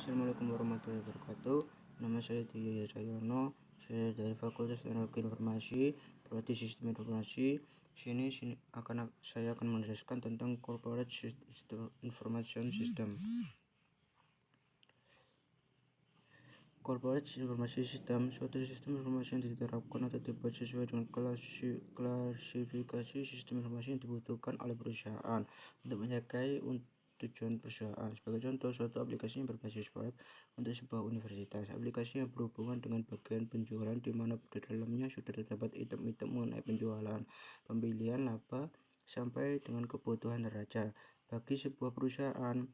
Assalamualaikum warahmatullahi wabarakatuh. Nama saya Tio Cahyono. Saya dari Fakultas Teknologi Informasi, Prodi Sistem Informasi. Saya akan menjelaskan tentang Corporate Information System. Corporate Information System suatu sistem informasi yang diterapkan atau dibuat sesuai dengan klasifikasi sistem informasi yang dibutuhkan oleh perusahaan untuk mencapai tujuan perusahaan. Sebagai contoh, suatu aplikasi yang berbasis web untuk sebuah universitas. Aplikasi yang berhubungan dengan bagian penjualan di mana di dalamnya sudah terdapat item-item mengenai penjualan, pembelian, laba, sampai dengan kebutuhan neraca bagi sebuah perusahaan.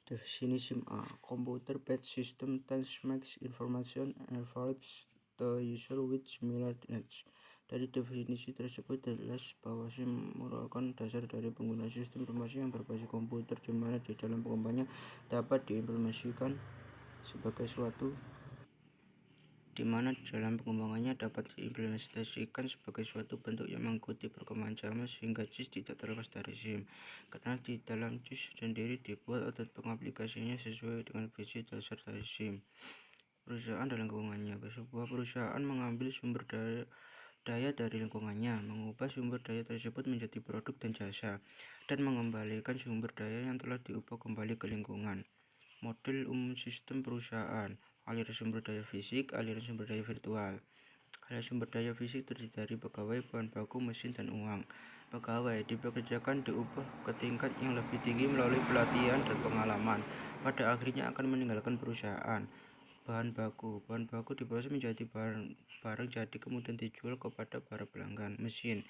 Definisi SIM A. Computer-based system transmits information and helps the user with similar needs. Dari definisi tersebut jelas bahwa SIM merupakan dasar dari penggunaan sistem informasi yang berbasis komputer di mana di dalam pengembangannya dapat diimplementasikan sebagai suatu bentuk yang mengikuti perkembangan zaman sehingga JIS tidak terlepas dari SIM, karena di dalam JIS sendiri dibuat atau pengaplikasinya sesuai dengan visi dasar dari SIM. Perusahaan dan lingkungannya. Sebuah perusahaan mengambil sumber daya dari lingkungannya, mengubah sumber daya tersebut menjadi produk dan jasa, dan mengembalikan sumber daya yang telah diubah kembali ke lingkungan. Model umum sistem perusahaan. Aliran sumber daya fisik, aliran sumber daya virtual. Aliran sumber daya fisik terdiri dari pegawai, bahan baku, mesin, dan uang. Pegawai dipekerjakan diubah ke tingkat yang lebih tinggi melalui pelatihan dan pengalaman. Pada akhirnya akan meninggalkan perusahaan. Bahan baku diproses menjadi barang jadi kemudian dijual kepada para pelanggan. Mesin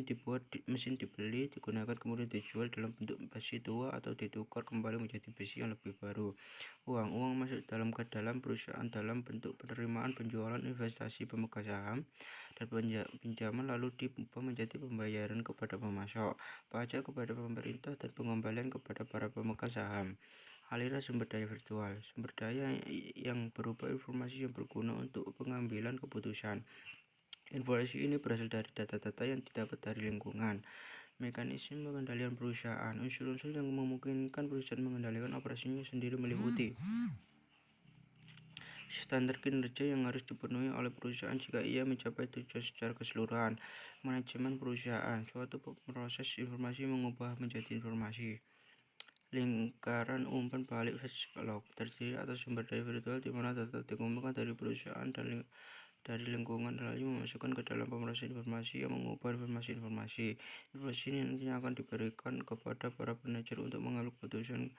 dibeli, digunakan, kemudian dijual dalam bentuk besi tua atau ditukar kembali menjadi besi yang lebih baru. Uang masuk ke dalam perusahaan dalam bentuk penerimaan, penjualan, investasi, pemegang saham, dan pinjaman, lalu diubah menjadi pembayaran kepada pemasok, pajak kepada pemerintah, dan pengembalian kepada para pemegang saham. Aliran sumber daya virtual. Sumber daya yang berupa informasi yang berguna untuk pengambilan keputusan. Informasi ini berasal dari data-data yang didapat dari lingkungan. Mekanisme pengendalian perusahaan. Unsur-unsur yang memungkinkan perusahaan mengendalikan operasinya sendiri meliputi standar kinerja yang harus dipenuhi oleh perusahaan jika ia mencapai tujuan secara keseluruhan. Manajemen perusahaan. Suatu proses informasi mengubah menjadi informasi. Lingkaran umpan balik log terdiri atas sumber daya virtual di mana data dikumpulkan dari perusahaan dan dari lingkungan lalu memasukkan ke dalam pemrosesan informasi yang mengubah informasi ini nantinya akan diberikan kepada para manajer untuk mengambil keputusan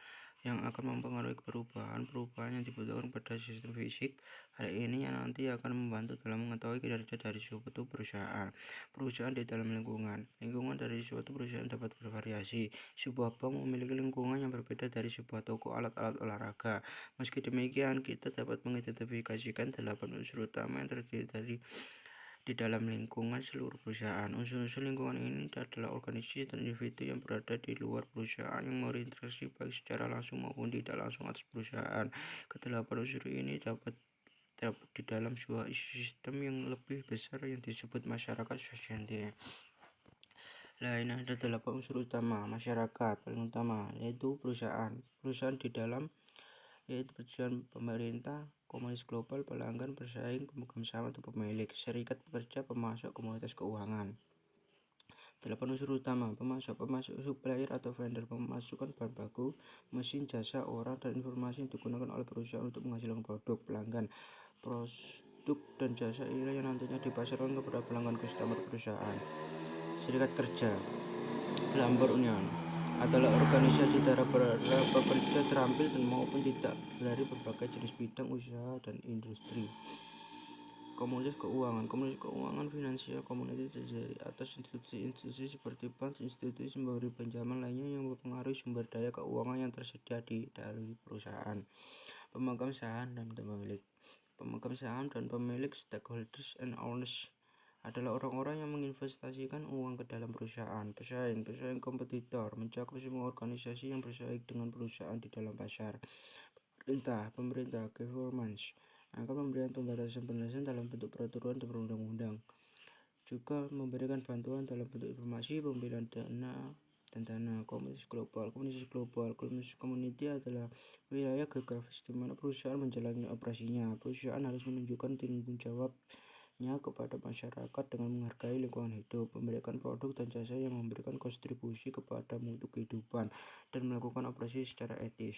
yang akan mempengaruhi perubahan yang dibutuhkan pada sistem fisik. Hal ini yang nanti akan membantu dalam mengetahui kinerja dari suatu perusahaan di dalam lingkungan dari suatu perusahaan dapat bervariasi. Sebuah bank memiliki lingkungan yang berbeda dari sebuah toko alat-alat olahraga. Meski demikian, kita dapat mengidentifikasikan 8 unsur utama yang terdiri di dalam lingkungan seluruh perusahaan. Unsur-unsur lingkungan ini adalah organisasi dan individu yang berada di luar perusahaan yang berinteraksi baik secara langsung maupun tidak langsung atas perusahaan. Kedelapan unsur ini dapat di dalam sebuah sistem yang lebih besar yang disebut masyarakat sosial. Lain ada 8 unsur utama masyarakat paling utama, yaitu perusahaan di dalam, yaitu perusahaan pemerintah, komunitas global, pelanggan, pesaing, pemegang saham atau pemilik, serikat pekerja, pemasok, komunitas keuangan. 8 unsur utama. Pemasok supplier atau vendor, memasukkan bahan baku, mesin, jasa, orang, dan informasi yang digunakan oleh perusahaan untuk menghasilkan produk. Pelanggan, produk dan jasa inilah yang nantinya dipasarkan kepada pelanggan customer perusahaan. Serikat kerja, labor union, adalah organisasi dari para pekerja terampil dan maupun tidak dari berbagai jenis bidang usaha dan industri. Komunitas keuangan finansial komunitas terdiri atas institusi seperti bank, institusi pemberi pinjaman lainnya yang mempengaruhi sumber daya keuangan yang tersedia di dalam perusahaan. Pemegang saham dan pemilik stakeholders and owners adalah orang-orang yang menginvestasikan uang ke dalam perusahaan. Pesaing kompetitor mencakup semua organisasi yang bersaing dengan perusahaan di dalam pasar. Pemerintah governments akan memberikan pembatasan dalam bentuk peraturan dan perundang-undang, juga memberikan bantuan dalam bentuk informasi, pembelian dana dan dana. Komunitas global. Komunitas community adalah wilayah geografis di mana perusahaan menjalani operasinya. Perusahaan harus menunjukkan tanggung jawabnya kepada masyarakat dengan menghargai lingkungan hidup, memberikan produk dan jasa yang memberikan kontribusi kepada mutu kehidupan, dan melakukan operasi secara etis.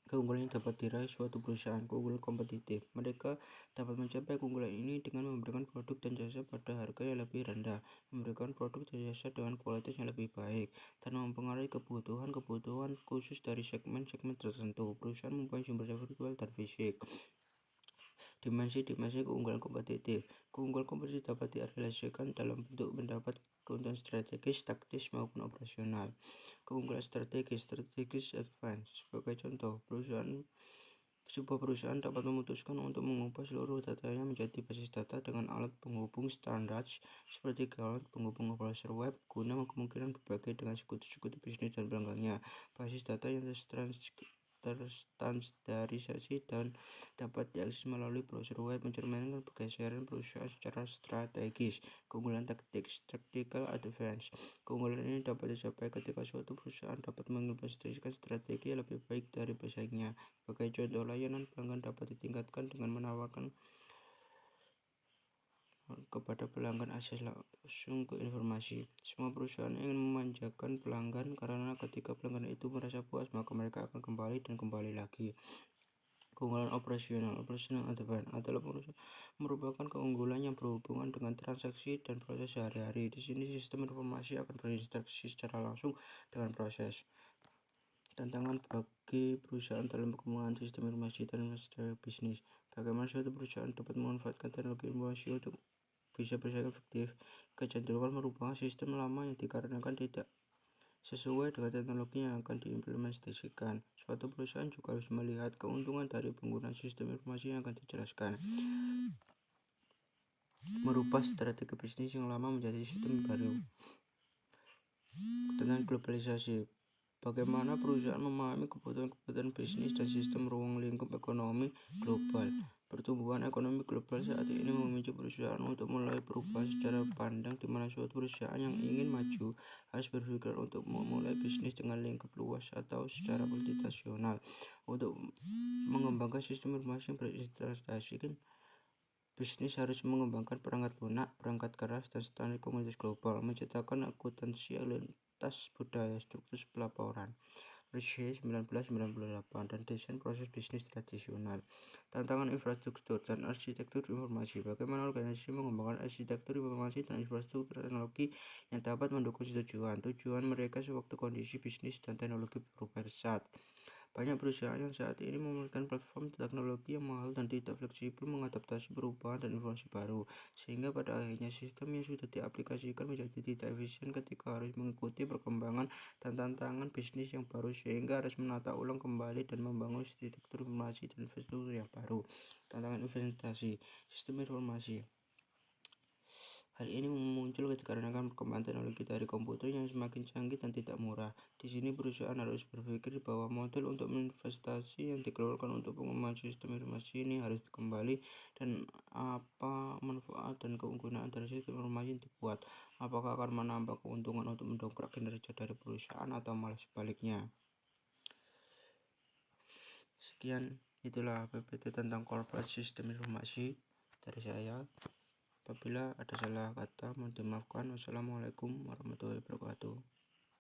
Keunggulan yang dapat diraih suatu perusahaan. Keunggulan kompetitif. Mereka dapat mencapai keunggulan ini dengan memberikan produk dan jasa pada harga yang lebih rendah, memberikan produk dan jasa dengan kualitas yang lebih baik, dan mempengaruhi kebutuhan khusus dari segmen-segmen tertentu. Perusahaan mempunyai sumber daya virtual dan fisik. Dimensi keunggulan kompetitif. Keunggulan kompetitif dapat direalisasikan dalam bentuk mendapat keuntungan strategis, taktis, maupun operasional. Keunggulan strategis advance. Sebagai contoh, sebuah perusahaan dapat memutuskan untuk mengubah seluruh datanya menjadi basis data dengan alat penghubung standar seperti cloud, penghubung browser web, guna memungkinkan berbagai dengan sekutu-sekutu bisnis dan pelanggannya. Basis data yang terstandarisasi dan dapat diakses melalui browser web mencerminkan pergeseran perusahaan secara strategis. Keunggulan tactical advance. Keunggulan ini dapat dicapai ketika suatu perusahaan dapat mengimplementasikan strategi yang lebih baik dari pesaingnya. Sebagai contoh, layanan pelanggan dapat ditingkatkan dengan menawarkan kepada pelanggan akses langsung ke informasi. Semua perusahaan ingin memanjakan pelanggan karena ketika pelanggan itu merasa puas, maka mereka akan kembali dan kembali lagi. Keunggulan operasional advance adalah merupakan keunggulan yang berhubungan dengan transaksi dan proses sehari-hari. Di sini sistem informasi akan berinteraksi secara langsung dengan proses. Tantangan bagi perusahaan dalam pengembangan sistem informasi dan strategi bisnis. Bagaimana suatu perusahaan dapat memanfaatkan teknologi informasi untuk bisa bersaing efektif? Kecenderungan merupakan sistem lama yang dikarenakan tidak sesuai dengan teknologi yang akan diimplementasikan. Suatu perusahaan juga harus melihat keuntungan dari penggunaan sistem informasi yang akan dijelaskan. Merubah strategi bisnis yang lama menjadi sistem baru. Tentang globalisasi. Bagaimana perusahaan memahami kebutuhan bisnis dan sistem ruang lingkup ekonomi global. Pertumbuhan ekonomi global saat ini memicu perusahaan untuk mulai perubahan secara pandang, di mana suatu perusahaan yang ingin maju harus berpikir untuk memulai bisnis dengan lingkup luas atau secara multinasional. Untuk mengembangkan sistem informasi yang berintegrasi, bisnis harus mengembangkan perangkat lunak, perangkat keras, dan standar komunitas global, menciptakan akuntansi lintas budaya, struktur pelaporan, Rishi 1998, dan desain proses bisnis tradisional. Tantangan infrastruktur dan arsitektur informasi. Bagaimana organisasi mengembangkan arsitektur informasi dan infrastruktur teknologi yang dapat mendukung tujuan mereka sewaktu kondisi bisnis dan teknologi berubah pesat. Banyak perusahaan yang saat ini memberikan platform teknologi yang mahal dan tidak fleksibel mengadaptasi perubahan dan informasi baru, sehingga pada akhirnya sistem yang sudah diaplikasikan menjadi tidak efisien ketika harus mengikuti perkembangan dan tantangan bisnis yang baru, sehingga harus menata ulang kembali dan membangun arsitektur informasi dan infrastruktur yang baru. Tantangan investasi sistem informasi. Hal ini muncul dikarenakan perkembangan teknologi dari komputer yang semakin canggih dan tidak murah. Di sini perusahaan harus berpikir bahwa model untuk investasi yang dikeluarkan untuk pengembangan sistem informasi ini harus kembali, dan apa manfaat dan kegunaan dari sistem informasi yang dibuat. Apakah akan menambah keuntungan untuk mendongkrak kinerja dari perusahaan atau malah sebaliknya? Sekian, itulah PPT tentang corporate sistem informasi dari saya. Apabila ada salah kata, mohon dimaafkan. Wassalamualaikum warahmatullahi wabarakatuh.